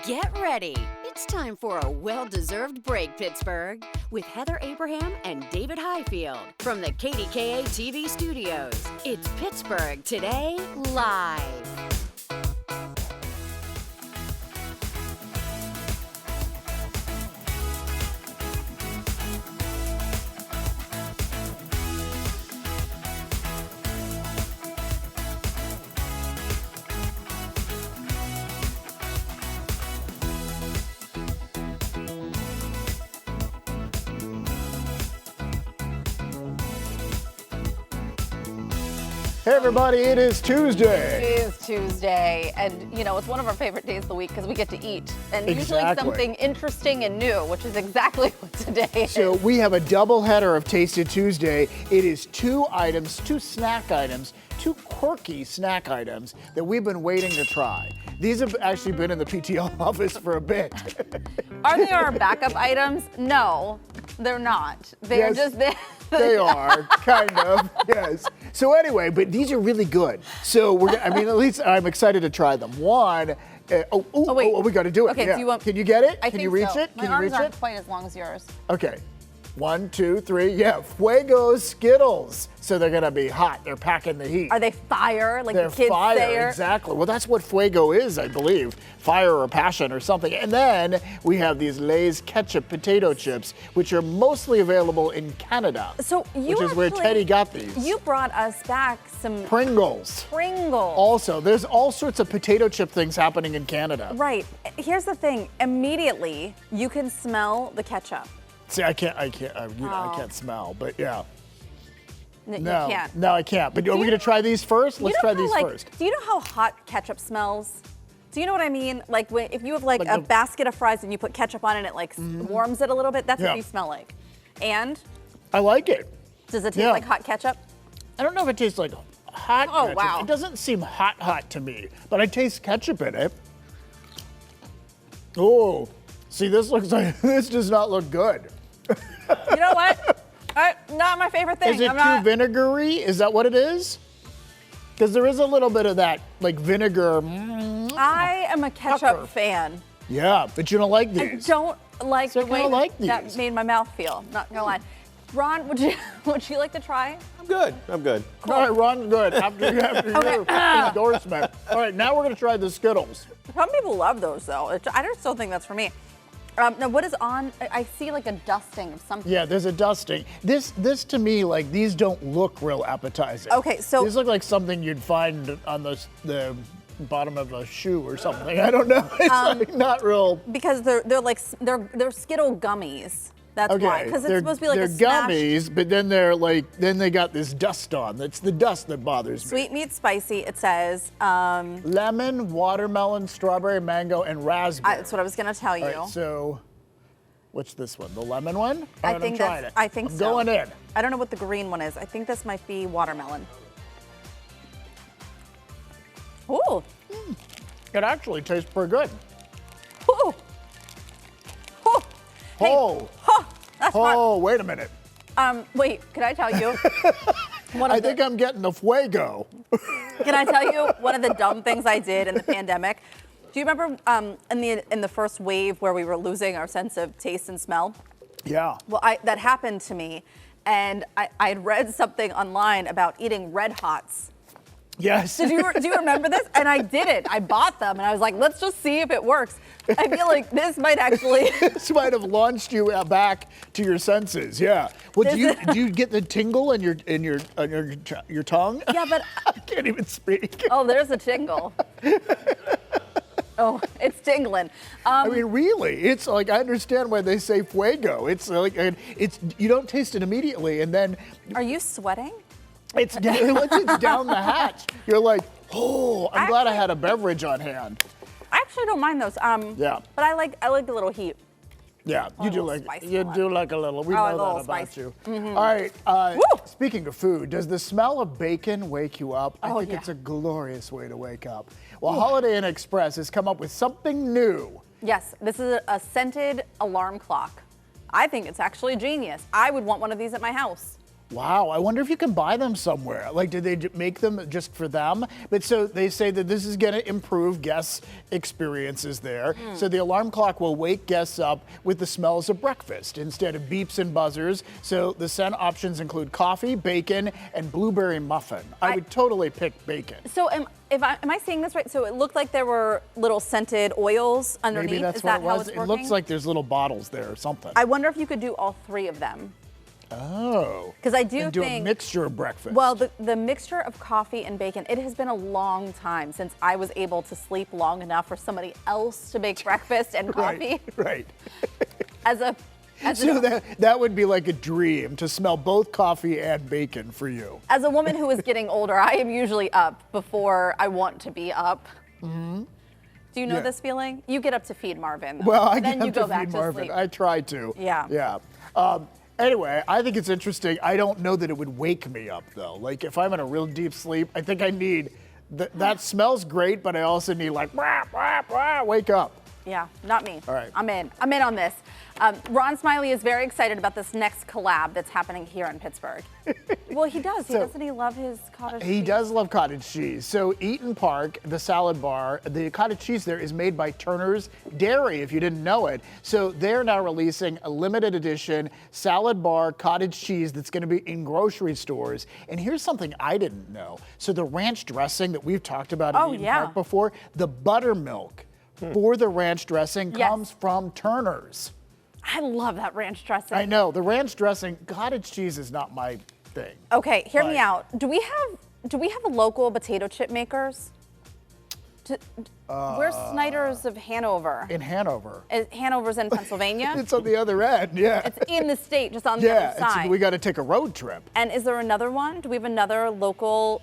Get ready. It's time for a well-deserved break, Pittsburgh, with Heather Abraham and David Highfield from the KDKA-TV studios. It's Pittsburgh Today Live. Hey everybody, it is Tuesday. It is Tuesday, and you know, it's one of our favorite days of the week because we get to eat, and usually Exactly. something interesting and new, which is exactly what today is. So we have a double header of Tasted Tuesday. It is two snack items, two quirky snack items that we've been waiting to try. These have actually been in the PTL office for a bit. Are they our backup items? No, they're not. They're Yes, just there. They are, kind of, yes. So anyway, but these are really good. So at least I'm excited to try them. One, we got to do it. Okay, yeah. do you want? Can you get it? I Can think you reach so. it? My Can you arms reach aren't it? quite as long as yours. Okay. 1, 2, 3, yeah, Fuego Skittles. So they're gonna be hot, they're packing the heat. Are they fire, like They're the kids fire, say? exactly. Well, that's what Fuego is, I believe. Fire or passion or something. And then we have these Lay's ketchup potato chips, which are mostly available in Canada. So you which is where actually- Teddy got these. You brought us back some Pringles. Pringles. Also, there's all sorts of potato chip things happening in Canada. Right. Here's the thing. Immediately, you can smell the ketchup. See, I can't smell, but yeah. You No, can't. no, I can't. But are we gonna try these first? Let's try these first. Do you know how hot ketchup smells? Do you know what I mean? Like if you have like Like a the- basket of fries and you put ketchup on it and it like warms it a little bit, that's Yeah. what these smell like. And I like it. does it taste Yeah. like hot ketchup? I don't know if it tastes like hot Oh, ketchup. wow. It doesn't seem hot to me, but I taste ketchup in it. Oh, see, this does not look good. You know what? Not my favorite thing. Is it I'm too not, vinegary? Is that what it is? Because there is a little bit of that, like vinegar. I am a ketchup Pucker. fan. Yeah, but you don't like I these. don't like So the you way don't like that these. made my mouth feel. Not gonna lie. Ron, would you like to try? I'm good. All right, Ron, good. After your endorsement. All right, now we're going to try the Skittles. Some people love those though. I just don't think that's for me. Now what is on? I see like a dusting of something. Yeah, there's a dusting. This to me, like, these don't look real appetizing. Okay, so- these look like something you'd find on the bottom of a shoe or something. I don't know. It's like not real. Because they're Skittle gummies. That's why. Okay, Because it's they're- supposed to be like they're a smashed gummies, but then then they got this dust on. It's the dust that bothers me. sweet meat spicy. It says. Lemon, watermelon, strawberry, mango, and raspberry. That's what I was gonna tell you. All right, so what's this one? The lemon one? All I right, think I'm trying that's. it. I think I'm so. going in. I don't know what the green one is. I think this might be watermelon. Ooh. It actually tastes pretty good. Ooh. Ooh. Hey. Oh, That's hot. oh, wait a minute. Wait, can I tell you? I think I'm getting the Fuego. Can I tell you one of the dumb things I did in the pandemic? Do you remember in the first wave where we were losing our sense of taste and smell? Yeah. Well, that happened to me, and I had read something online about eating Red Hots. Yes. Do you remember this? And I did it. I bought them, and I was like, let's just see if it works. I feel like this might actually. This might have launched you back to your senses. Yeah. Well, do you get the tingle in your tongue? Yeah, but I can't even speak. oh, there's a tingle. Oh, it's tingling. I mean, really, it's like I understand why they say Fuego. It's like you don't taste it immediately, and then Are you sweating? once it's down the hatch, you're like, oh, I'm glad I had a beverage on hand. I actually don't mind those. Yeah. But I like the little heat. Yeah, a you do little like spicy you one. do like a little. We Oh, a know little that about spicy. you. All right. Woo! Speaking of food, does the smell of bacon wake you up? I Oh, think yeah. it's a glorious way to wake up. Well, Holiday Inn Express has come up with something new. Yes, this is a scented alarm clock. I think it's actually genius. I would want one of these at my house. Wow, I wonder if you can buy them somewhere. Like, did they make them just for them? But so they say that this is going to improve guests' experiences there. So the alarm clock will wake guests up with the smells of breakfast instead of beeps and buzzers. So the scent options include coffee, bacon, and blueberry muffin. I would totally pick bacon. So am I seeing this right? So it looked like there were little scented oils underneath. Maybe that's is what that it was. how it's It working? looks like there's little bottles there or something. I wonder if you could do all 3 of them. Oh. Because I do and do think a mixture of breakfast. Well, the mixture of coffee and bacon, it has been a long time since I was able to sleep long enough for somebody else to make breakfast and coffee. Right. So that would be like a dream to smell both coffee and bacon for you. as a woman who is getting older, I am usually up before I want to be up. Mm-hmm. Do you know this feeling? You get up to feed Marvin. Though. Well, I then get you up go to back feed to Marvin. sleep. I try to. Yeah. Yeah. Anyway, I think it's interesting. I don't know that it would wake me up though. Like if I'm in a real deep sleep, I think I need that smells great, but I also need like wah, wah, wah, wake up. Yeah, not me. All right. I'm in on this. Ron Smiley is very excited about this next collab that's happening here in Pittsburgh. Well, he does. Doesn't he love his cottage cheese? He does love cottage cheese. So Eaton Park, the salad bar, the cottage cheese there is made by Turner's Dairy, if you didn't know it. So they're now releasing a limited edition salad bar cottage cheese that's going to be in grocery stores. And here's something I didn't know. So the ranch dressing that we've talked about in Eaton Park before, the buttermilk for the ranch dressing comes from Turner's. I love that ranch dressing. I know, the ranch dressing, cottage cheese is not my thing. Okay, hear me out. Do we have a local potato chip makers? Where's Snyder's of Hanover? In Hanover. Hanover's in Pennsylvania? It's on the other end, yeah. It's in the state, just on the other side. We got to take a road trip. And is there another one? Do we have another local?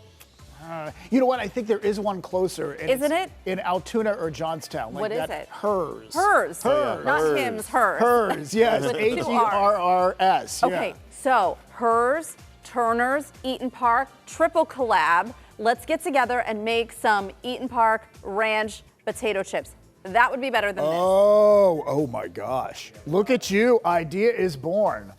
You know what? I think there is one closer. And Isn't it? In Altoona or Johnstown. Like What is that it? Hers. Hers. Hers. Not Hims, hers. Hers, yes. With 2 R's. H-E-R-R-S. Okay, so Hers, Turner's, Eaton Park, triple collab. Let's get together and make some Eaton Park Ranch potato chips. That would be better than this. Oh my gosh. Look at you. Idea is born.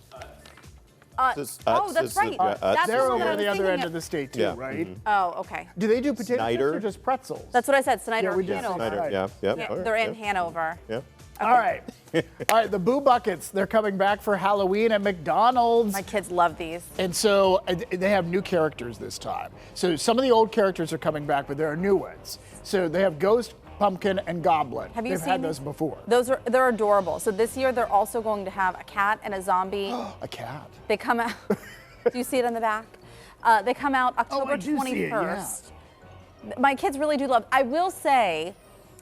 That's right. That's They're the one over that I on the was other end thinking of the state too, right? Oh, okay. Do they do potato chips Snyder. or just pretzels? That's what I said, Snyder, Yeah, we did Hanover. Snyder. Yeah. Yeah, All right, they're in Hanover. Yeah. All right. All right, the Boo Buckets, they're coming back for Halloween at McDonald's. My kids love these. And so they have new characters this time. So some of the old characters are coming back, but there are new ones. So they have Ghost, Pumpkin, and Goblin. Have you They've seen had these? those before. They're adorable. So this year they're also going to have a cat and a zombie. A cat. They come out. Do you see it on the back? They come out October I do 21st. see it, yeah. My kids really do love. I will say,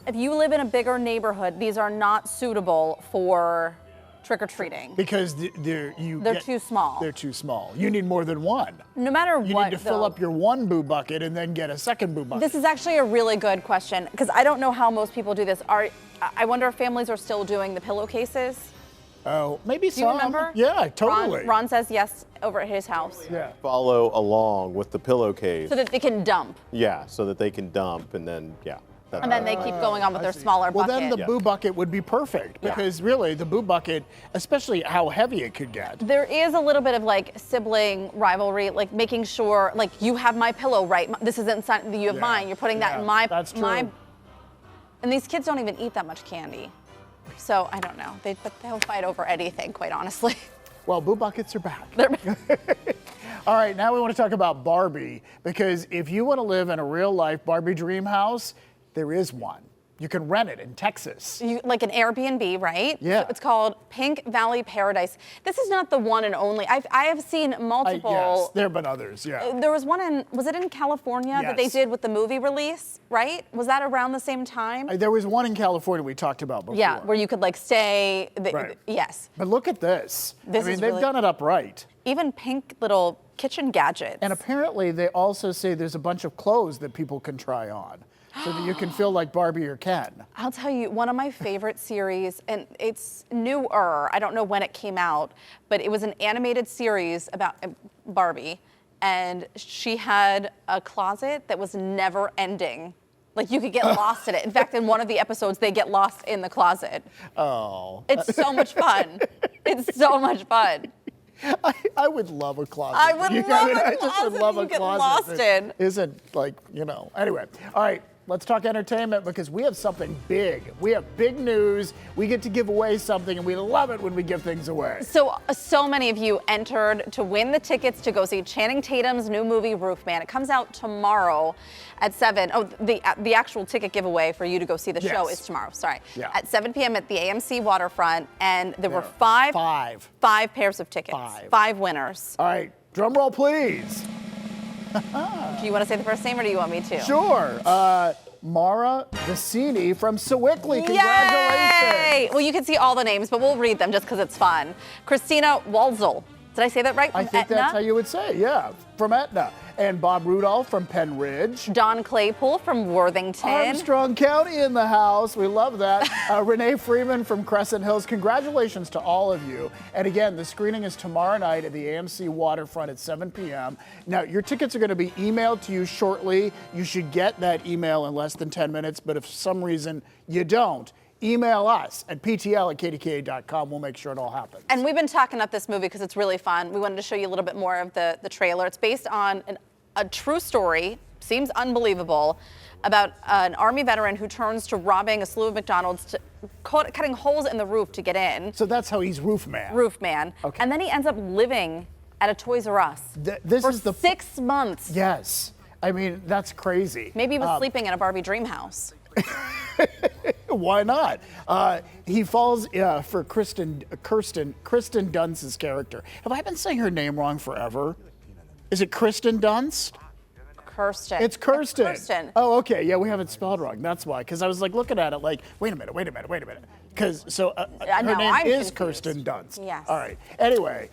if you live in a bigger neighborhood, these are not suitable for trick-or-treating. Because they're too small. They're too small. You need more than one. No matter You what, need to fill though, up your one Boo Bucket and then get a second Boo Bucket. This is actually a really good question because I don't know how most people do this. I wonder if families are still doing the pillowcases. Oh, maybe Do you remember? Yeah, totally. Ron says yes over at his house. Yeah. Follow along with the pillowcase. So that they can dump. Yeah, so that they can dump and then, yeah. And then they keep going on with their smaller Well, bucket. then the Boo Bucket would be perfect because really the Boo Bucket, especially how heavy it could get. There is a little bit of like sibling rivalry, like making sure like you have my pillow, right? This isn't you have mine. You're putting that in my. That's true. And these kids don't even eat that much candy, so I don't know. They'll fight over anything, quite honestly. Well, Boo Buckets are back. All right, now we want to talk about Barbie because if you want to live in a real life Barbie dream house, there is one. You can rent it in Texas. Like an Airbnb, right? Yeah. So it's called Pink Valley Paradise. This is not the one and only. I have seen multiple. Yes, there have been others, yeah. There was one was it in California that they Yes. did with the movie release, right? Was that around the same time? There was one in California we talked about before. Yeah, where you could like stay. Right. Yes. But look at this. This I mean, is they've really- done it up right. Even pink little kitchen gadgets. And apparently they also say there's a bunch of clothes that people can try on so that you can feel like Barbie or Ken. I'll tell you, one of my favorite series, and it's newer, I don't know when it came out, but it was an animated series about Barbie, and she had a closet that was never ending. Like you could get lost in it. In fact, in one of the episodes, they get lost in the closet. Oh. It's so much fun. It's so much fun. I would love a closet. I would love a I just would closet love you a get closet lost that in. isn't like, Anyway, all right, let's talk entertainment because we have something big. We have big news. We get to give away something, and we love it when we give things away. So many of you entered to win the tickets to go see Channing Tatum's new movie, Roof Man. It comes out tomorrow at 7. Oh, the actual ticket giveaway for you to go see the show is tomorrow. Sorry. Yeah. At 7 p.m. at the AMC Waterfront, and there were five pairs of tickets. Five winners. All right, drum roll, please. Do you want to say the first name, or do you want me to? Sure. Mara Vicini from Sewickley. Congratulations. Yay! Well, you can see all the names, but we'll read them just because it's fun. Christina Walzel. Did I say that right? I think that's how you would say it, yeah, from Etna. And Bob Rudolph from Penn Ridge. Don Claypool from Worthington. Armstrong County in the house. We love that. Renee Freeman from Crescent Hills. Congratulations to all of you. And again, the screening is tomorrow night at the AMC Waterfront at 7 p.m. Now, your tickets are going to be emailed to you shortly. You should get that email in less than 10 minutes, but if for some reason you don't, email us at PTL@KDKA.com. We'll make sure it all happens. And we've been talking up this movie because it's really fun. We wanted to show you a little bit more of the trailer. It's based on a true story, seems unbelievable, about an Army veteran who turns to robbing a slew of McDonald's, cutting holes in the roof to get in. So that's how he's Roof Man. Roof Man. Okay. And then he ends up living at a Toys R Us This for is the 6 months. Yes. I mean, that's crazy. Maybe he was sleeping in a Barbie dream house. Why not? He falls for Kristen Dunst's character. Have I been saying her name wrong forever? Is it Kristen Dunst? Kirsten. It's Kirsten. Kirsten. Oh, okay. Yeah, we have it spelled wrong. That's why. Because I was like looking at it like, wait a minute. Because her name is confused. Kirsten Dunst. Yes. All right. Anyway,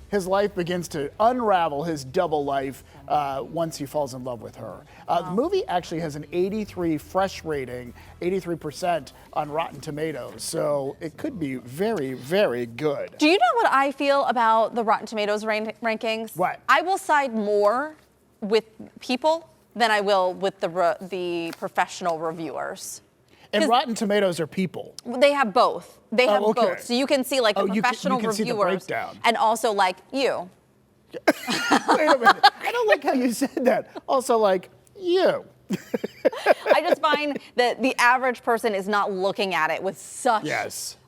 his life begins to unravel, his double life, once he falls in love with her. The movie actually has an 83 fresh rating, 83% on Rotten Tomatoes. So it could be very, very good. Do you know what I feel about the Rotten Tomatoes rankings? What? I will side more with people than I will with the professional reviewers. And Rotten Tomatoes are people. They have both. They have okay. both. So you can see like the professional you can see the reviewers breakdown. and also like you. Wait a minute. I don't like how you said that. Also like you. I just find that the average person is not looking at it with such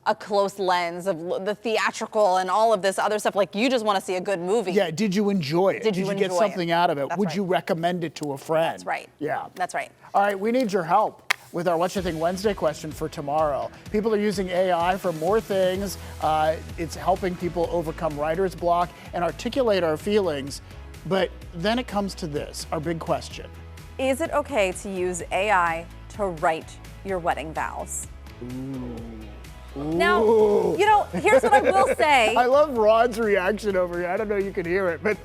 a close lens of the theatrical and all of this other stuff. Like, you just want to see a good movie. Yeah, did you enjoy it? Did you get something out of it? That's Would right. you recommend it to a friend? That's right. Yeah. That's right. All right, we need your help with our What You Think Wednesday question for tomorrow. People are using AI for more things. It's helping people overcome writer's block and articulate our feelings. But then it comes to this, our big question. Is it okay to use AI to write your wedding vows? Now, here's what I will say. I love Rod's reaction over here. I don't know if you can hear it, but.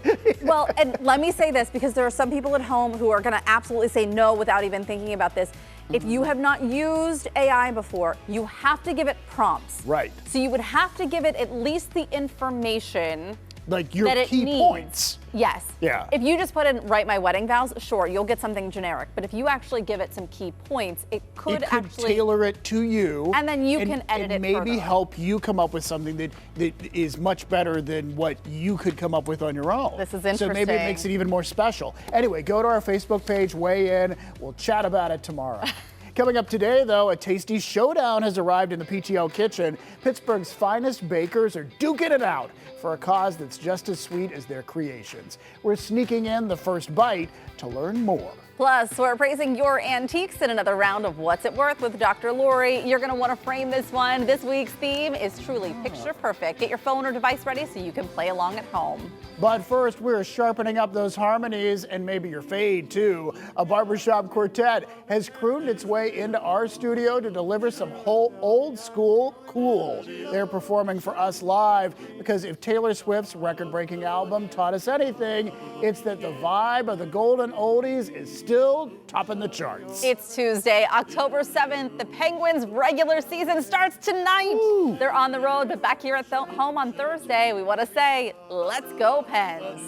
Well, and let me say this, because there are some people at home who are going to absolutely say no without even thinking about this. If you have not used AI before, you have to give it prompts. Right. So you would have to give it at least the information like your that it key needs. points. Yes. Yeah. If you just put in write my wedding vows, sure, you'll get something generic. But if you actually give it some key points, it could actually tailor it to you. And then you can edit it maybe further. help you come up with something that is much better than what you could come up with on your own. This is So maybe it interesting. makes it even more special. Anyway, go to our Facebook page, weigh in. We'll chat about it tomorrow. Coming up today, though, a tasty showdown has arrived in the PTL kitchen. Pittsburgh's finest bakers are duking it out for a cause that's just as sweet as their creations. We're sneaking in the first bite to learn more. Plus, we're praising your antiques in another round of What's It Worth with Dr. Lori. You're going to want to frame this one. This week's theme is truly picture perfect. Get your phone or device ready so you can play along at home. But first, we're sharpening up those harmonies and maybe your fade, too. A barbershop quartet has crooned its way into our studio to deliver some whole old school cool. They're performing for us live because if Taylor Swift's record-breaking album taught us anything, it's that the vibe of the golden oldies is still topping the charts. It's Tuesday, October 7th. The Penguins' regular season starts tonight. Woo. They're on the road, but back here at home on Thursday, we want to say, let's go, Pens.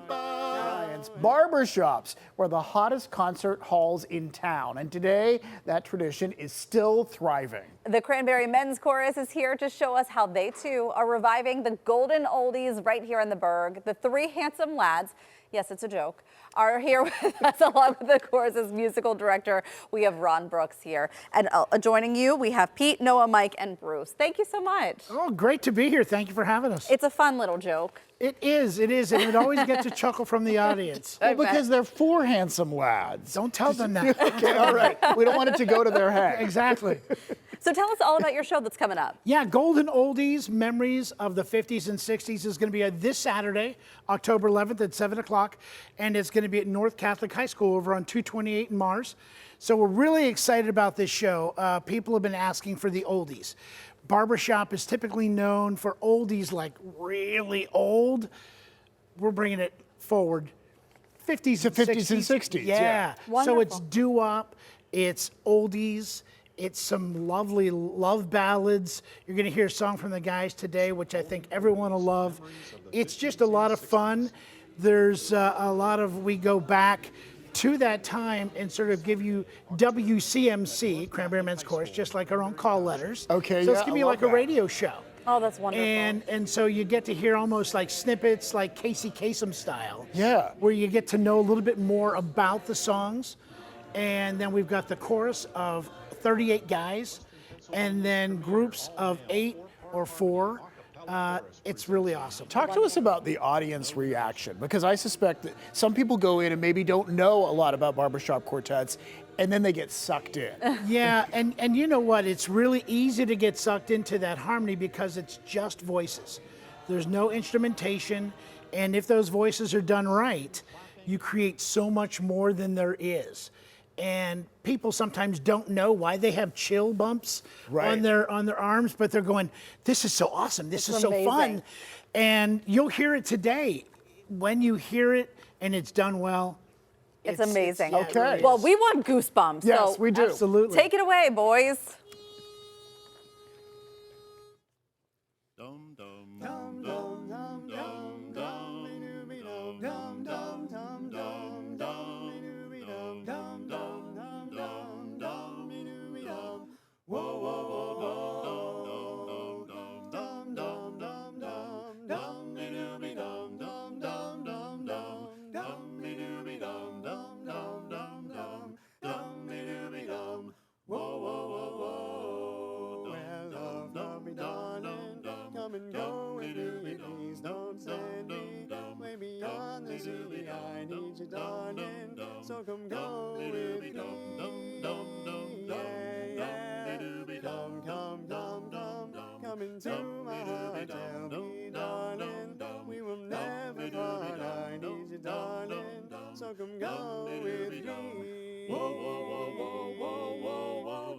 And events, barbershops were the hottest concert halls in town. And today, that tradition is still thriving. The Cranberry Men's Chorus is here to show us how they too are reviving the golden oldies right here in the Berg. The three handsome lads, yes, it's a joke, are here with us along with the chorus's musical director. We have Ron Brooks here. And joining you, we have Pete, Noah, Mike, and Bruce. Thank you so much. Oh, great to be here. Thank you for having us. It's a fun little joke. It is, and it always gets a chuckle from the audience. Well, because they're four handsome lads. Don't tell them that. Okay, all right. We don't want it to go to their head. Exactly. So tell us all about your show that's coming up. Yeah, Golden Oldies, Memories of the 50s and 60s is going to be this Saturday, October 11th at 7 o'clock, and it's going to be at North Catholic High School over on 228 in Mars. So we're really excited about this show. People have been asking for the oldies. Barbershop is typically known for oldies like really old. We're bringing it forward. 50s and 50s and 60s, Yeah. yeah. So it's Wonderful. doo-wop, it's oldies, it's some lovely love ballads. You're going to hear a song from the guys today, which I think everyone will love. It's just a lot of fun. There's a lot of, we go back to that time and sort of give you WCMC, Cranberry Men's Chorus, just like our own call letters. Okay, so yeah, it's going to I be love like a that. radio show. Oh, that's wonderful. And so you get to hear almost like snippets, like Casey Kasem style. Yeah. Where you get to know a little bit more about the songs. And then we've got the chorus of 38 guys, and then groups of 8 or 4. It's really awesome. Talk to us about the audience reaction, because I suspect that some people go in and maybe don't know a lot about barbershop quartets, and then they get sucked in. Yeah, and you know what? It's really easy to get sucked into that harmony because it's just voices. There's no instrumentation, and if those voices are done right, you create so much more than there is. And people sometimes don't know why they have chill bumps on their arms, but they're going, "This is so awesome! This is so amazing. fun!" And you'll hear it today. When you hear it and it's done well, It's amazing. yeah, it really is. Well, we want goosebumps. Yes, so we do. Absolutely. take it away, boys. Come and go with me, please don't send me way beyond the city. I need you, darling, so come go with me. Yeah, yeah. Come into my heart. Tell me, darling, we will never part. I need you, darling, so come go with me.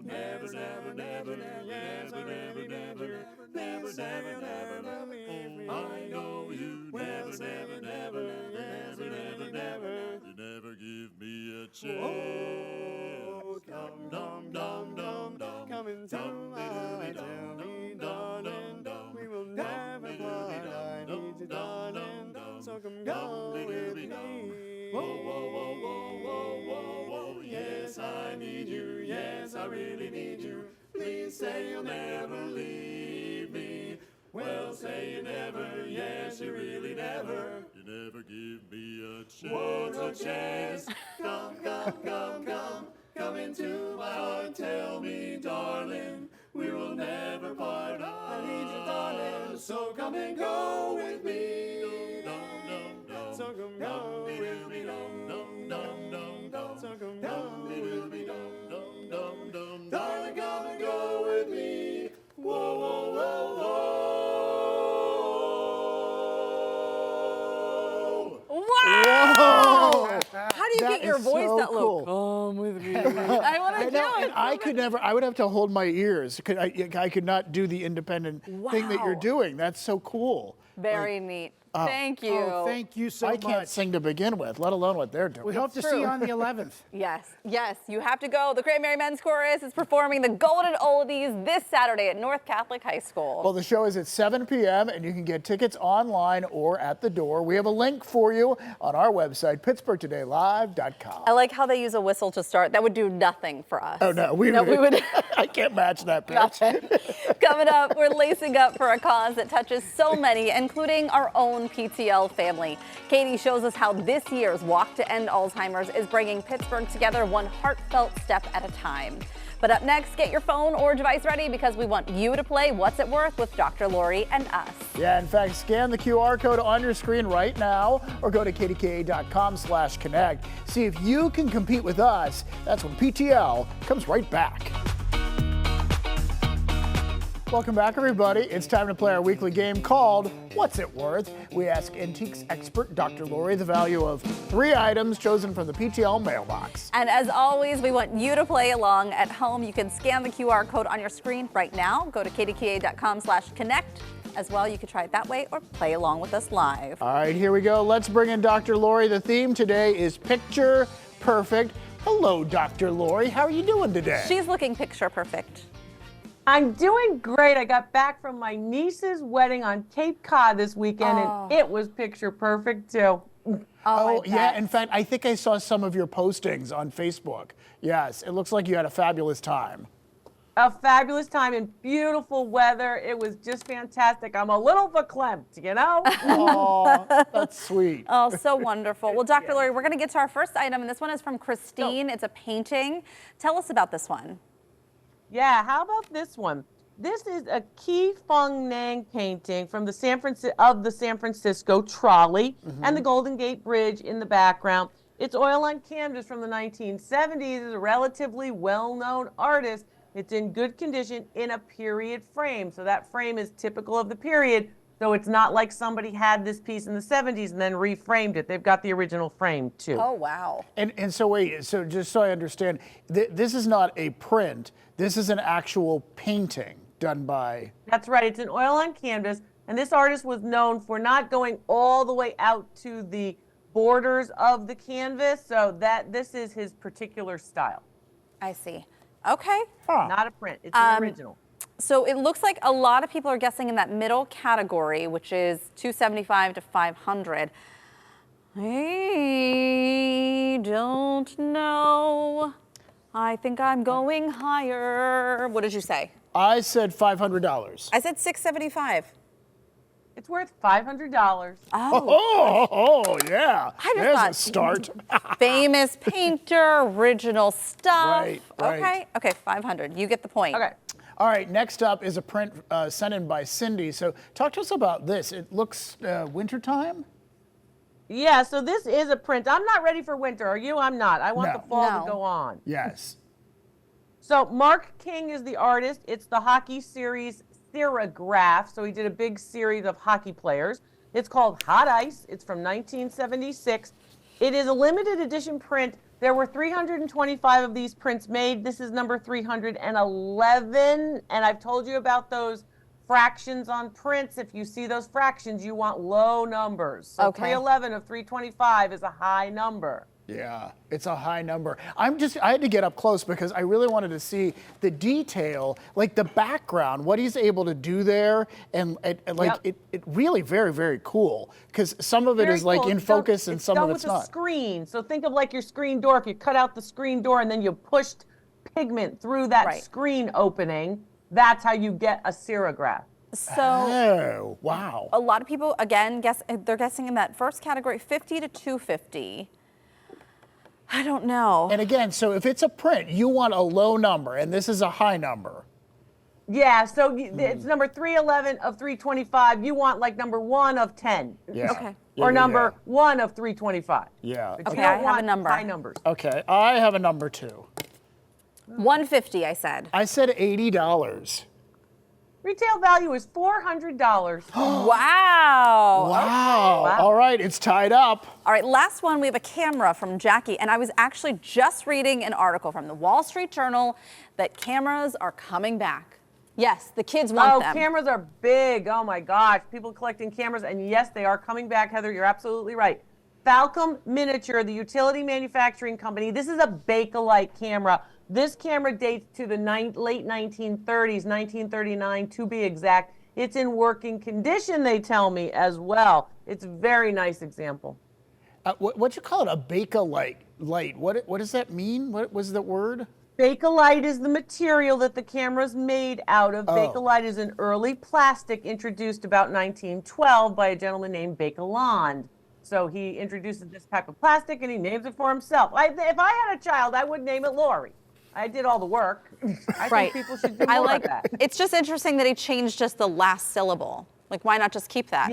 Never, never, never, yes, I really never. Never, never, never leave me. I know you never, never, never, never, never, never. You never give me a chance. Oh, come into my heart. Tell me, darling, we will never part. I need you, darling, so come go with me. Yes, I need you. Yes, I really need you. Please say you'll never leave me. Well, say you never, yes, you really never. You never give me a chance. What's a chance? Come into my heart. Tell me, darling, we will never part. I need you, darling, so come and go with me. So come go with me. So come go with me. Darling, come and go with me. Whoa, whoa, whoa, whoa. Wow! How do you That get your is voice so that low? cool. Come with me. I want to do And it. I could never, I would have to hold my ears. I could not do the independent thing that you're Wow. doing. That's so cool. Very neat. Thank you. Oh, thank you so I much. can't sing to begin with, let alone what they're doing. We hope to see you on the 11th. Yes, yes, you have to go. The Cranberry Men's Chorus is performing the Golden Oldies this Saturday at North Catholic High School. Well, the show is at 7 p.m. and you can get tickets online or at the door. We have a link for you on our website, pittsburghtodaylive.com. I like how they use a whistle to start. That would do nothing for us. Oh, no, we would. I can't match that pitch. Nothing. Coming up, we're lacing up for a cause that touches so many, including our own PTL family. Katie shows us how this year's Walk to End Alzheimer's is bringing Pittsburgh together one heartfelt step at a time. But up next, get your phone or device ready because we want you to play What's It Worth with Dr. Lori and us. Yeah, in fact, scan the QR code on your screen right now or go to KDKA.com/connect. See if you can compete with us. That's when PTL comes right back. Welcome back, everybody. It's time to play our weekly game called What's It Worth? We ask antiques expert Dr. Lori the value of 3 items chosen from the PTL mailbox. And as always, we want you to play along at home. You can scan the QR code on your screen right now. Go to KDKA.com/connect. As well, you can try it that way or play along with us live. All right, here we go. Let's bring in Dr. Lori. The theme today is Picture Perfect. Hello, Dr. Lori. How are you doing today? She's looking picture perfect. I'm doing great. I got back from my niece's wedding on Cape Cod this weekend, and it was picture perfect, too. Oh, yeah. In fact, I think I saw some of your postings on Facebook. Yes, it looks like you had a fabulous time. A fabulous time in beautiful weather. It was just fantastic. I'm a little verklempt, you know? Oh, that's sweet. Oh, so wonderful. Well, Dr. Lori, we're going to get to our first item, and this one is from Christine. It's a painting. Tell us about this one. Yeah, how about this one? This is a Ki Feng Nang painting from the San Francisco trolley and the Golden Gate Bridge in the background. It's oil on canvas from the 1970s. It's a relatively well-known artist. It's in good condition in a period frame. So that frame is typical of the period. So it's not like somebody had this piece in the 70s and then reframed it. They've got the original frame too. Oh, wow. And so wait, so just so I understand, this is not a print. This is an actual painting done by... That's right. It's an oil on canvas. And this artist was known for not going all the way out to the borders of the canvas. So this is his particular style. I see. Okay. Huh. Not a print. It's an original. So it looks like a lot of people are guessing in that middle category, which is $275 to $500. I don't know. I think I'm going higher. What did you say? I said $500. I said $675. It's worth $500. Oh, yeah. I just There's thought- a start. Famous painter, original stuff. Right, right. Okay, 500. You get the point. Okay. All right, next up is a print sent in by Cindy. So talk to us about this. It looks wintertime? Yeah, so this is a print. I'm not ready for winter. Are you? I'm not. I want No. the fall No. to go on. Yes. So Mark King is the artist. It's the hockey series Serigraph. So he did a big series of hockey players. It's called Hot Ice. It's from 1976. It is a limited edition print. There were 325 of these prints made. This is number 311. And I've told you about those fractions on prints. If you see those fractions, you want low numbers. So Okay. 311 of 325 is a high number. Yeah, it's a high number. I had to get up close because I really wanted to see the detail, like the background, what he's able to do there, and it really very, very cool. Because some of it Very is like cool. in It's done- focus and some of it's done with not. a screen. So think of like your screen door. If you cut out the screen door and then you pushed pigment through that Right. screen opening, that's how you get a serigraph. So Oh, wow. a lot of people, again, they're guessing in that first category, 50 to 250. I don't know. And again, so if it's a print, you want a low number, and this is a high number. Yeah, so it's number 311 of 325. You want like number 1 of 10. Yeah. Okay. Yeah, Or yeah, number 1 of 325. Yeah. But Okay, you I don't have a want number. high numbers. Okay, I have a number 2. 150, I said. I said $80. Retail value is $400. Wow. Wow. All right, it's tied up. All right, last one, we have a camera from Jackie. And I was actually just reading an article from the Wall Street Journal that cameras are coming back. Yes, the kids want them. Cameras are big. Oh my gosh, people collecting cameras, and yes, they are coming back, Heather. You're absolutely right. Falcom Miniature, the utility manufacturing company. This is a Bakelite camera. This camera dates to the late 1930s, 1939 to be exact. It's in working condition, they tell me, as well. It's a very nice example. What you call it, a Bakelite light? What does that mean? What was the word? Bakelite is the material that the camera is made out of. Bakelite is an early plastic introduced about 1912 by a gentleman named Bakelond. So he introduces this type of plastic and he names it for himself. If I had a child, I would name it Lori. I did all the work. I think people should do more of that. It's just interesting that he changed just the last syllable. Like, why not just keep that?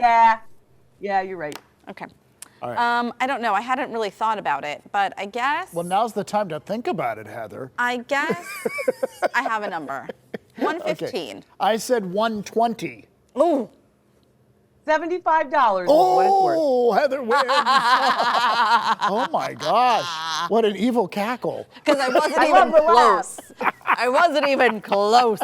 Yeah, you're right. Okay. All right. I don't know. I hadn't really thought about it, but I guess. Well, now's the time to think about it, Heather. I guess I have a number. 115. Okay. I said 120. Ooh. $75 is what it's worth. Oh, Heather wins. Oh my gosh. What an evil cackle. Because I wasn't even close. I wasn't even close.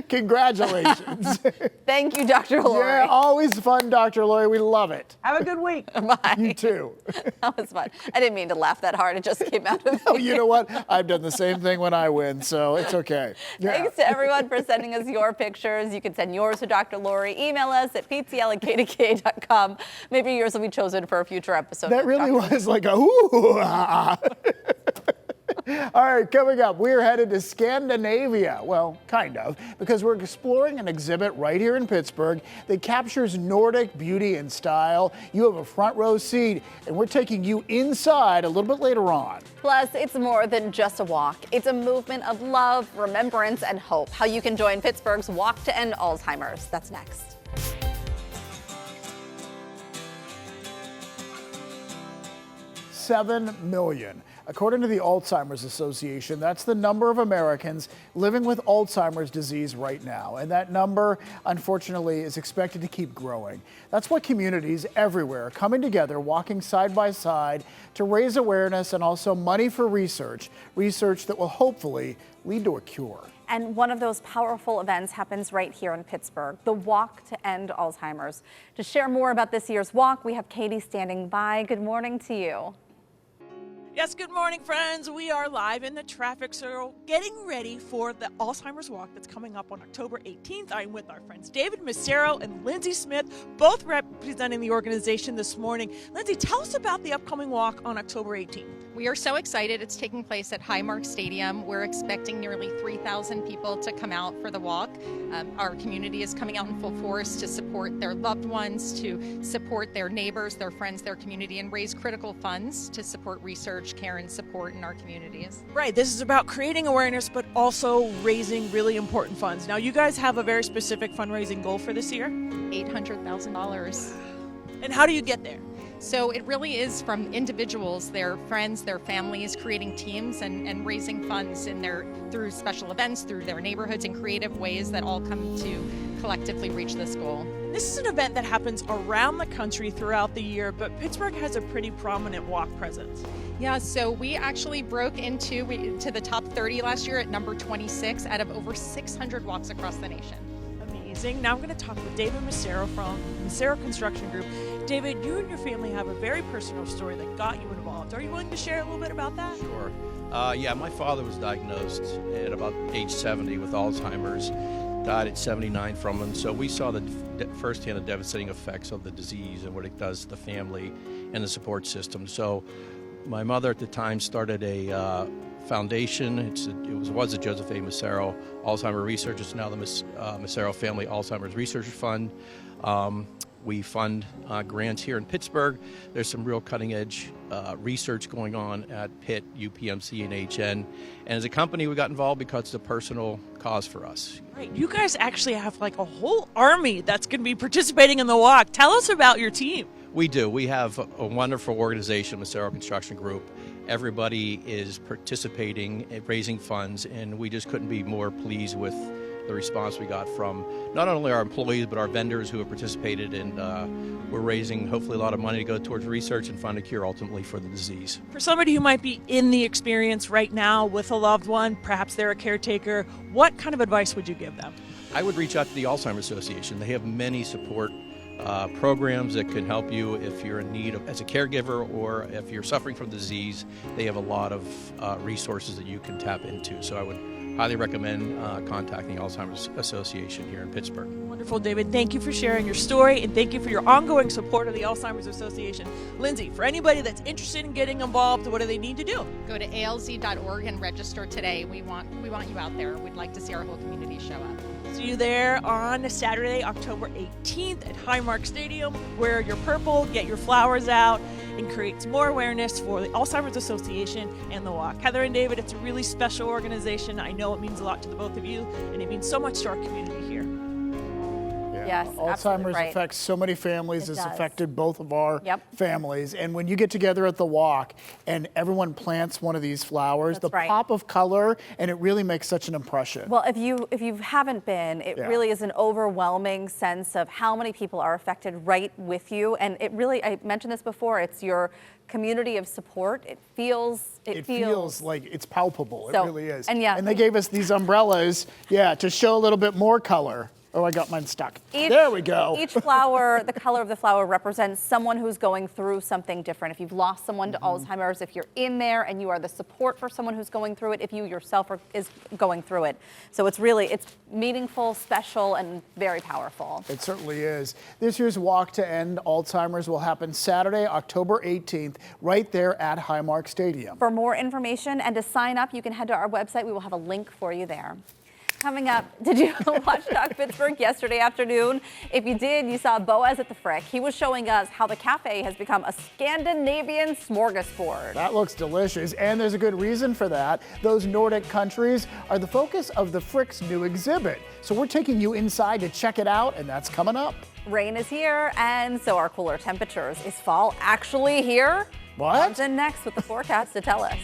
Congratulations. Thank you, Dr. Lori. Yeah, always fun, Dr. Lori. We love it. Have a good week. Bye. You too. That was fun. I didn't mean to laugh that hard. It just came out of me. Oh, you know what? I've done the same thing when I win, so it's okay. Yeah. Thanks to everyone for sending us your pictures. You can send yours to Dr. Lori. Email us at ptl@kdka.com. Maybe yours will be chosen for a future episode. That really was like a ooh. All right, coming up, we're headed to Scandinavia. Well, kind of, because we're exploring an exhibit right here in Pittsburgh that captures Nordic beauty and style. You have a front row seat, and we're taking you inside a little bit later on. Plus, it's more than just a walk. It's a movement of love, remembrance, and hope. How you can join Pittsburgh's Walk to End Alzheimer's. That's next. $7 million. According to the Alzheimer's Association, that's the number of Americans living with Alzheimer's disease right now. And that number, unfortunately, is expected to keep growing. That's why communities everywhere are coming together, walking side by side to raise awareness and also money for research that will hopefully lead to a cure. And one of those powerful events happens right here in Pittsburgh, the Walk to End Alzheimer's. To share more about this year's walk, we have Katie standing by. Good morning to you. Yes, good morning, friends. We are live in the traffic circle getting ready for the Alzheimer's Walk that's coming up on October 18th. I'm with our friends David Macero and Lindsay Smith, both representing the organization this morning. Lindsay, tell us about the upcoming walk on October 18th. We are so excited. It's taking place at Highmark Stadium. We're expecting nearly 3,000 people to come out for the walk. Our community is coming out in full force to support their loved ones, to support their neighbors, their friends, their community, and raise critical funds to support research, care, and support in our communities. Right. This is about creating awareness, but also raising really important funds. Now, you guys have a very specific fundraising goal for this year? $800,000. And how do you get there? So it really is from individuals, their friends, their families, creating teams and raising funds through special events, through their neighborhoods, in creative ways that all come to collectively reach this goal. This is an event that happens around the country throughout the year, but Pittsburgh has a pretty prominent walk presence. Yeah, so we actually broke to the top 30 last year at number 26 out of over 600 walks across the nation. Amazing. Now I'm going to talk with David Macero from Macero Construction Group. David, you and your family have a very personal story that got you involved. Are you willing to share a little bit about that? Sure. Yeah, my father was diagnosed at about age 70 with Alzheimer's, died at 79 from him. So we saw the firsthand the devastating effects of the disease and what it does to the family and the support system. So my mother at the time started a foundation. It was a Joseph A. Macero Alzheimer Research. It's now the Macero Family Alzheimer's Research Fund. We fund grants here in Pittsburgh. There's some real cutting-edge research going on at Pitt, UPMC, and HN. And as a company, we got involved because it's a personal cause for us. Right. You guys actually have like a whole army that's going to be participating in the walk. Tell us about your team. We do. We have a wonderful organization, Macero Construction Group. Everybody is participating, raising funds, and we just couldn't be more pleased with the response we got from not only our employees but our vendors who have participated, and we're raising hopefully a lot of money to go towards research and find a cure ultimately for the disease. For somebody who might be in the experience right now with a loved one, perhaps they're a caretaker, what kind of advice would you give them? I would reach out to the Alzheimer's Association. They have many support programs that can help you if you're in need of, as a caregiver, or if you're suffering from disease. They have a lot of resources that you can tap into. So I would highly recommend contacting the Alzheimer's Association here in Pittsburgh. Wonderful, David. Thank you for sharing your story, and thank you for your ongoing support of the Alzheimer's Association. Lindsay, for anybody that's interested in getting involved, what do they need to do? Go to alz.org and register today. We want you out there. We'd like to see our whole community show up. See you there on Saturday, October 18th at Highmark Stadium. Wear your purple, get your flowers out, and create more awareness for the Alzheimer's Association and the walk. Heather and David, it's a really special organization. I know it means a lot to the both of you, and it means so much to our community here. Yes, Alzheimer's right. affects so many families. It It's does. affected both of our Yep. families. And when you get together at the walk and everyone plants one of these flowers, That's the right. pop of color, and it really makes such an impression. Well, if you haven't been, it Yeah. really is an overwhelming sense of how many people are affected right with you. And it really, I mentioned this before, it's your community of support. It feels like it's palpable. So, it really is. and yeah. And they gave us these umbrellas, to show a little bit more color. Oh, I got mine stuck. There we go. Each flower, the color of the flower represents someone who's going through something different. If you've lost someone to Alzheimer's, if you're in there and you are the support for someone who's going through it, if you yourself is going through it. So it's meaningful, special, and very powerful. It certainly is. This year's Walk to End Alzheimer's will happen Saturday, October 18th, right there at Highmark Stadium. For more information and to sign up, you can head to our website. We will have a link for you there. Coming up, did you watch Talk Pittsburgh yesterday afternoon? If you did, you saw Boaz at the Frick. He was showing us how the cafe has become a Scandinavian smorgasbord. That looks delicious, and there's a good reason for that. Those Nordic countries are the focus of the Frick's new exhibit. So we're taking you inside to check it out, and that's coming up. Rain is here, and so are cooler temperatures. Is fall actually here? What? Comes in next with the forecast to tell us.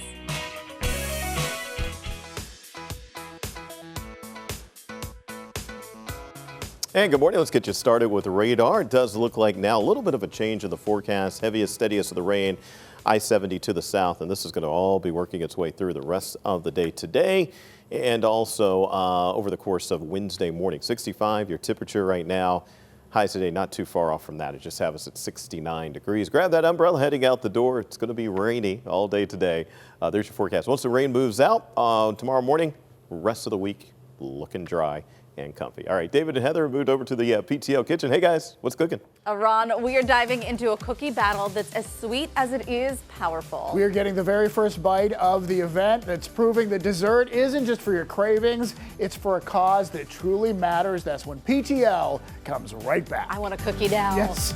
And good morning. Let's get you started with the radar. It does look like now a little bit of a change in the forecast. Heaviest, steadiest of the rain, I-70 to the south, and this is going to all be working its way through the rest of the day today and also over the course of Wednesday morning. 65, your temperature right now. Highs today not too far off from that. It just have us at 69 degrees. Grab that umbrella heading out the door. It's going to be rainy all day today. There's your forecast. Once the rain moves out tomorrow morning, rest of the week looking dry and comfy. All right, David and Heather moved over to the PTL kitchen. Hey guys, what's cooking? Ron, we are diving into a cookie battle that's as sweet as it is powerful. We are getting the very first bite of the event that's proving that dessert isn't just for your cravings, it's for a cause that truly matters. That's when PTL comes right back. I want a cookie now. Yes.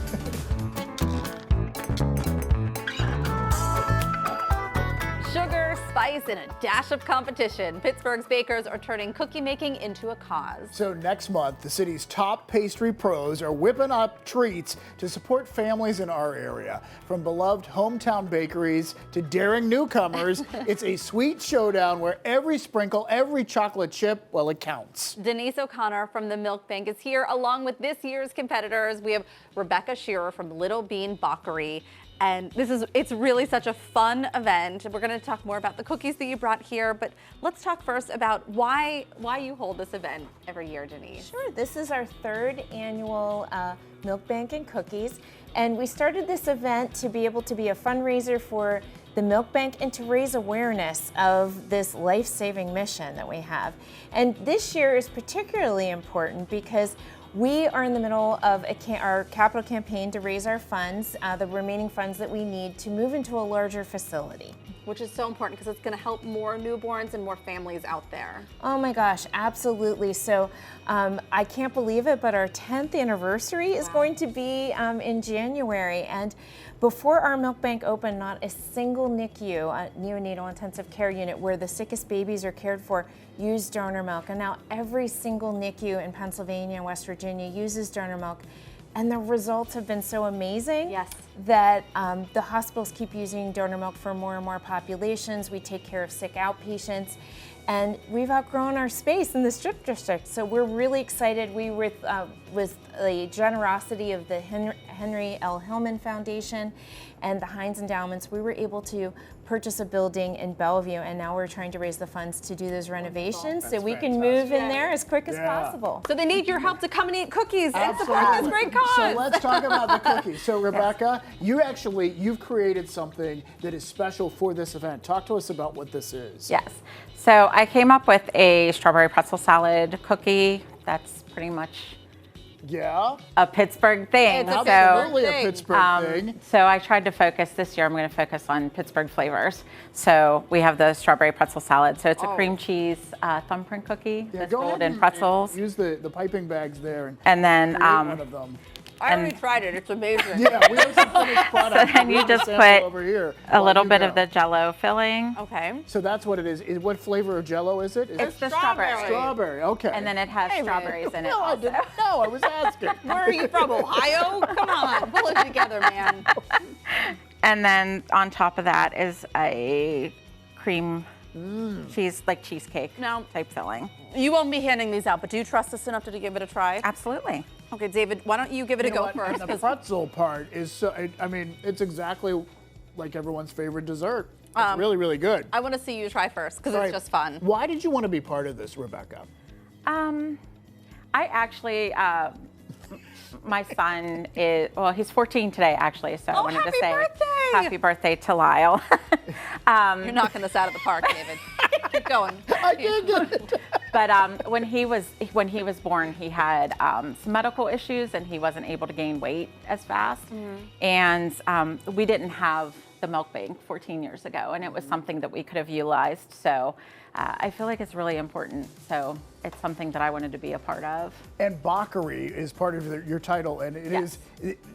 Sugar, spice, and a dash of competition. Pittsburgh's bakers are turning cookie making into a cause. So next month, the city's top pastry pros are whipping up treats to support families in our area. From beloved hometown bakeries to daring newcomers, it's a sweet showdown where every sprinkle, every chocolate chip, well, it counts. Denise O'Connor from the Milk Bank is here, along with this year's competitors. We have Rebecca Shearer from Little Bean Bakery. And it's really such a fun event. We're going to talk more about the cookies that you brought here, but let's talk first about why you hold this event every year, Denise. Sure, this is our third annual Milk Bank and Cookies, and we started this event to be able to be a fundraiser for the Milk Bank and to raise awareness of this life-saving mission that we have. And this year is particularly important because we are in the middle of our capital campaign to raise our funds, the remaining funds that we need to move into a larger facility. Which is so important because it's going to help more newborns and more families out there. Oh my gosh, absolutely. So I can't believe it, but our 10th anniversary is going to be in January. And before our milk bank opened, not a single NICU, a neonatal intensive care unit where the sickest babies are cared for, used donor milk. And now every single NICU in Pennsylvania and West Virginia uses donor milk. And the results have been so amazing that the hospitals keep using donor milk for more and more populations. We take care of sick outpatients. And we've outgrown our space in the strip district. So we're really excited. We with the generosity of the Henry L. Hillman Foundation and the Heinz Endowments, we were able to purchase a building in Bellevue, and now we're trying to raise the funds to do those renovations so we can move in there as quick as possible. So they need your help to come and eat cookies and Absolutely. support this great cause. So let's talk about the cookies. So Rebecca, you've created something that is special for this event. Talk to us about what this is. Yes. So I came up with a strawberry pretzel salad cookie. That's pretty much a Pittsburgh thing. It's absolutely a Pittsburgh thing. So I tried to focus this year. I'm going to focus on Pittsburgh flavors. So we have the strawberry pretzel salad. So it's a cream cheese thumbprint cookie that's rolled in pretzels. Use the piping bags there and then create one of them. I already tried it. It's amazing. Yeah, we have some finished product. So then you just put over here a little bit of the Jell-O filling. Okay. So that's what it is. What flavor of Jell-O is it? It's the strawberry. Strawberry. Okay. And then it has strawberries in it. No, I didn't know. I was asking. Where are you from, Ohio? Come on, pull it together, man. And then on top of that is a cream cheese, like cheesecake type filling. You won't be handing these out, but do you trust us enough to give it a try? Absolutely. Okay, David, why don't you give it a go first? And the pretzel part is so, I mean, it's exactly like everyone's favorite dessert. It's really, really good. I want to see you try first because it's just fun. Why did you want to be part of this, Rebecca? I actually, my son is, well, he's 14 today, actually, so I wanted to say happy birthday to Lyle. You're knocking this out of the park, David. Keep going. I can't get it. But when he was born, he had some medical issues, and he wasn't able to gain weight as fast. And we didn't have the milk bank 14 years ago, and it was something that we could have utilized. So I feel like it's really important. So it's something that I wanted to be a part of. And Bakery is part of your title, and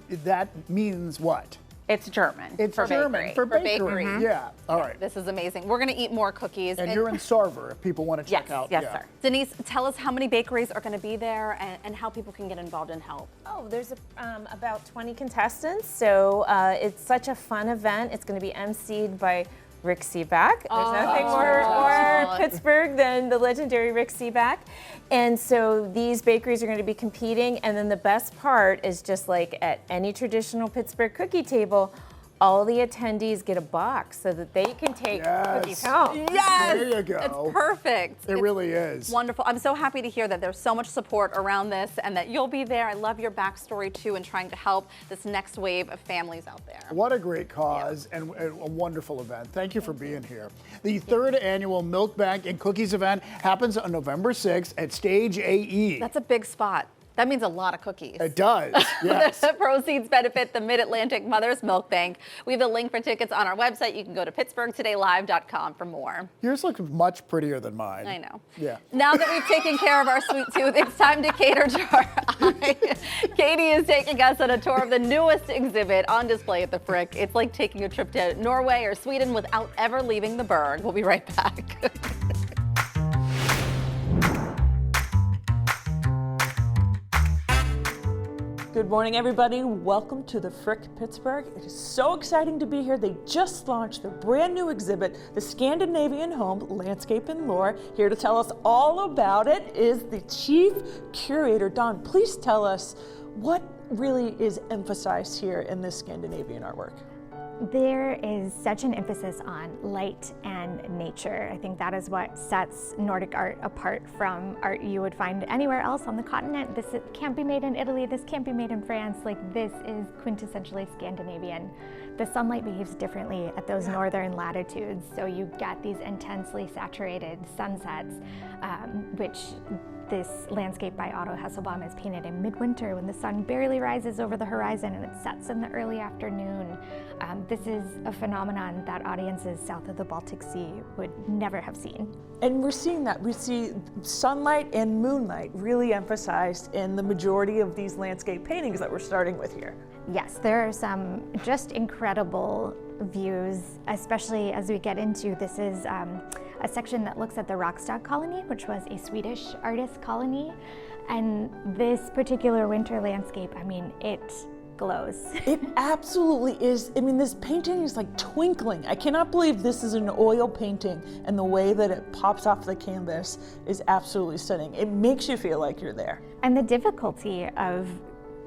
that means what? It's German. It's for German bakery. for bakery. Yeah. All right. This is amazing. We're going to eat more cookies. And you're in Sarver if people want to check out. Yes, sir. Denise, tell us how many bakeries are going to be there and how people can get involved and help. Oh, there's about 20 contestants, so it's such a fun event. It's going to be emceed by Rick Seaback. There's nothing more Pittsburgh than the legendary Rick Seaback. And so these bakeries are going to be competing, and then the best part is just like at any traditional Pittsburgh cookie table, all the attendees get a box so that they can take cookies home. Yes! There you go. It's perfect. It really is. Wonderful. I'm so happy to hear that there's so much support around this and that you'll be there. I love your backstory too and trying to help this next wave of families out there. What a great cause and a wonderful event. Thank you for being here. The third annual Milk Bank and Cookies event happens on November 6th at Stage AE. That's a big spot. That means a lot of cookies. It does, yes. The proceeds benefit the Mid-Atlantic Mothers Milk Bank. We have a link for tickets on our website. You can go to pittsburghtodaylive.com for more. Yours looks much prettier than mine. I know. Yeah. Now that we've taken care of our sweet tooth, it's time to cater to our eye. Katie is taking us on a tour of the newest exhibit on display at the Frick. It's like taking a trip to Norway or Sweden without ever leaving the Berg. We'll be right back. Good morning, everybody. Welcome to the Frick Pittsburgh. It is so exciting to be here. They just launched their brand new exhibit, The Scandinavian Home, Landscape and Lore. Here to tell us all about it is the Chief Curator, Dawn. Please tell us what really is emphasized here in this Scandinavian artwork. There is such an emphasis on light and nature. I think that is what sets Nordic art apart from art you would find anywhere else on the continent. This can't be made in Italy, this can't be made in France. Like, this is quintessentially Scandinavian. The sunlight behaves differently at those northern latitudes, so you get these intensely saturated sunsets, which this landscape by Otto Hesselbaum is painted in midwinter when the sun barely rises over the horizon and it sets in the early afternoon. This is a phenomenon that audiences south of the Baltic Sea would never have seen. And we're seeing that. We see sunlight and moonlight really emphasized in the majority of these landscape paintings that we're starting with here. Yes, there are some just incredible views, especially as we get into, this is a section that looks at the Rockstad colony, which was a Swedish artist colony. And this particular winter landscape, I mean, it glows. It absolutely is. I mean, this painting is like twinkling. I cannot believe this is an oil painting, and the way that it pops off the canvas is absolutely stunning. It makes you feel like you're there. And the difficulty of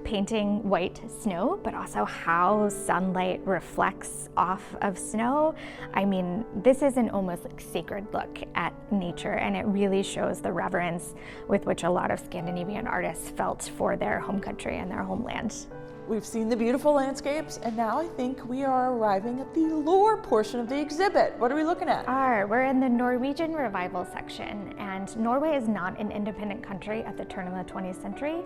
painting white snow, but also how sunlight reflects off of snow. I mean, this is an almost like sacred look at nature, and it really shows the reverence with which a lot of Scandinavian artists felt for their home country and their homeland. We've seen the beautiful landscapes, and now I think we are arriving at the lore portion of the exhibit. What are we looking at? We're in the Norwegian revival section, and Norway is not an independent country at the turn of the 20th century,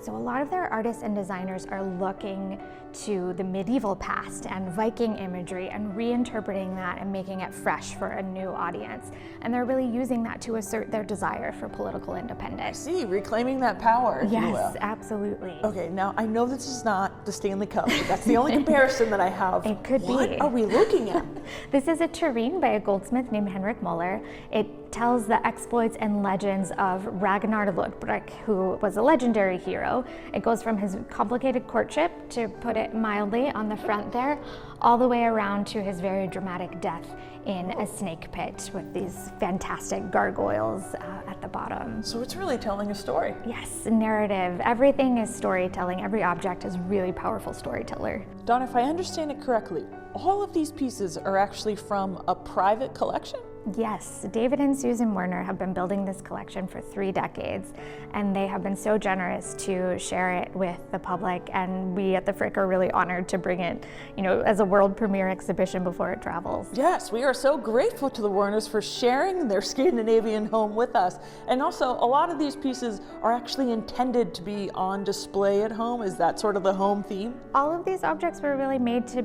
so a lot of their artists and designers are looking to the medieval past and Viking imagery and reinterpreting that and making it fresh for a new audience. And they're really using that to assert their desire for political independence. I see, reclaiming that power, if you will. Yes, absolutely. Okay, now I know this is not the Stanley Cup, but that's the only comparison that I have. It could be. What are we looking at? This is a tureen by a goldsmith named Henrik Moller. It tells the exploits and legends of Ragnar Lodbrok, who was a legendary hero. It goes from his complicated courtship, to put it mildly, on the front there, all the way around to his very dramatic death in a snake pit with these fantastic gargoyles at the bottom. So it's really telling a story. Yes, narrative. Everything is storytelling. Every object is really powerful storyteller. Dawn, if I understand it correctly, all of these pieces are actually from a private collection? Yes, David and Susan Werner have been building this collection for 3 decades, and they have been so generous to share it with the public, and we at the Frick are really honored to bring it, as a world premiere exhibition before it travels. Yes, we are so grateful to the Werners for sharing their Scandinavian home with us. And also, a lot of these pieces are actually intended to be on display at home. Is that sort of the home theme? All of these objects were really made to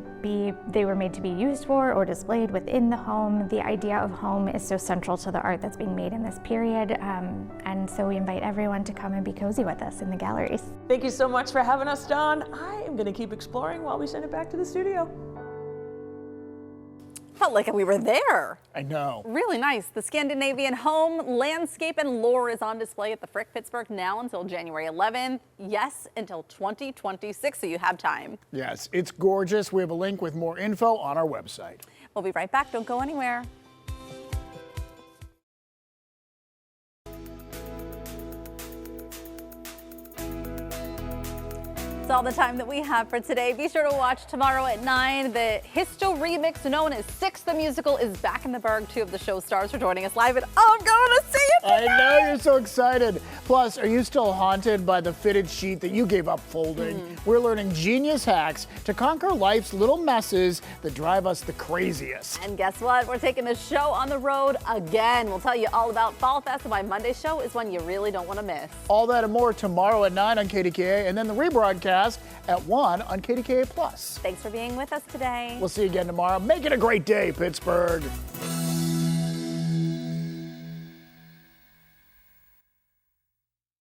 be used for or displayed within the home. The idea of home is so central to the art that's being made in this period, and so we invite everyone to come and be cozy with us in the galleries. Thank you so much for having us, Dawn. I am going to keep exploring while we send it back to the studio. Felt like we were there. I know. Really nice. The Scandinavian home, landscape, and lore is on display at the Frick Pittsburgh now until January 11th. Yes, until 2026, so you have time. Yes, it's gorgeous. We have a link with more info on our website. We'll be right back. Don't go anywhere. That's all the time that we have for today. Be sure to watch tomorrow at 9. The Histo remix known as Six the Musical is back in the Berg. 2 of the show stars are joining us live, and I'm going to see it tonight. I know, you're so excited. Plus, are you still haunted by the fitted sheet that you gave up folding? We're learning genius hacks to conquer life's little messes that drive us the craziest. And guess what? We're taking the show on the road again. We'll tell you all about Fall Fest, and why Monday's show is one you really don't want to miss. All that and more tomorrow at 9 on KDKA, and then the rebroadcast at 1 on KDKA+. Thanks for being with us today. We'll see you again tomorrow. Make it a great day, Pittsburgh.